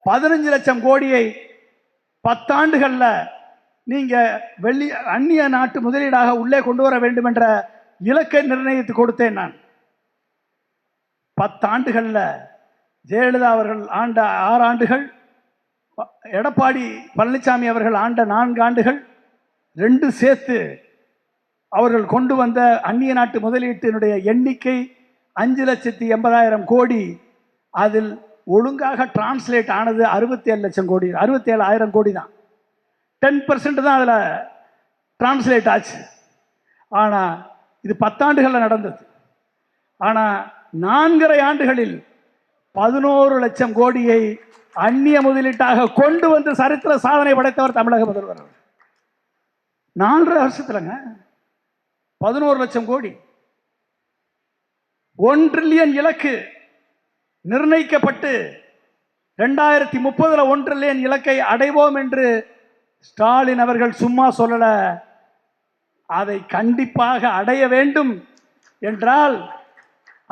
15 லட்சம் கோடியை 10 ஆண்டுகள்ல நீங்க அந்நிய நாட்டு முதலீடாக உள்ளே கொண்டு வர வேண்டும் என்ற இலக்கை நிர்ணயித்து கொடுத்தேன் நான். 10 ஆண்டுகள்ல ஜெயலலிதா அவர்கள் ஆண்ட 6 ஆண்டுகள், எடப்பாடி பழனிசாமி அவர்கள் ஆண்ட 4 ஆண்டுகள், 2 சேர்த்து அவர்கள் கொண்டு வந்த அந்நிய நாட்டு முதலீட்டினுடைய எண்ணிக்கை 5,80,000 கோடி. அதில் ஒழுங்காக டிரான்ஸ்லேட் ஆனது 67 லட்சம் கோடி, 67,000 கோடி தான். 10% தான் அதில் டிரான்ஸ்லேட் ஆச்சு. ஆனால் இது 10 ஆண்டுகளில் நடந்தது. ஆனால் 4.5 ஆண்டுகளில் 11 லட்சம் கோடியை அந்நிய முதலீட்டாக கொண்டு வந்து சரித்திர சாதனை படைத்தவர் தமிழக முதல்வர். 4.5 வருஷத்துலங்க 11 லட்சம் கோடி. 1 டிரில்லியன் இலக்கு நிர்ணயிக்கப்பட்டு 2030 1 டிரில்லியன் இலக்கை அடைவோம் என்று ஸ்டாலின் அவர்கள் சும்மா சொல்லல. அதை கண்டிப்பாக அடைய வேண்டும் என்றால்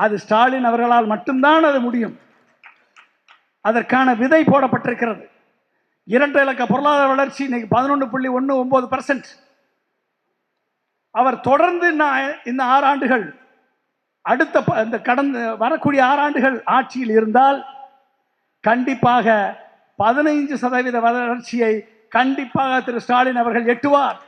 அது ஸ்டாலின் அவர்களால் மட்டும்தான் அது முடியும். அதற்கான விதை போடப்பட்டிருக்கிறது. 2 இலக்க பொருளாதார வளர்ச்சி இன்னைக்கு 11.19%. அவர் தொடர்ந்து இந்த 6 ஆண்டுகள், அடுத்த இந்த கடந்த வரக்கூடிய 6 ஆண்டுகள் ஆட்சியில் இருந்தால் கண்டிப்பாக 15% வளர்ச்சியை கண்டிப்பாக திரு ஸ்டாலின் அவர்கள் எட்டுவார்.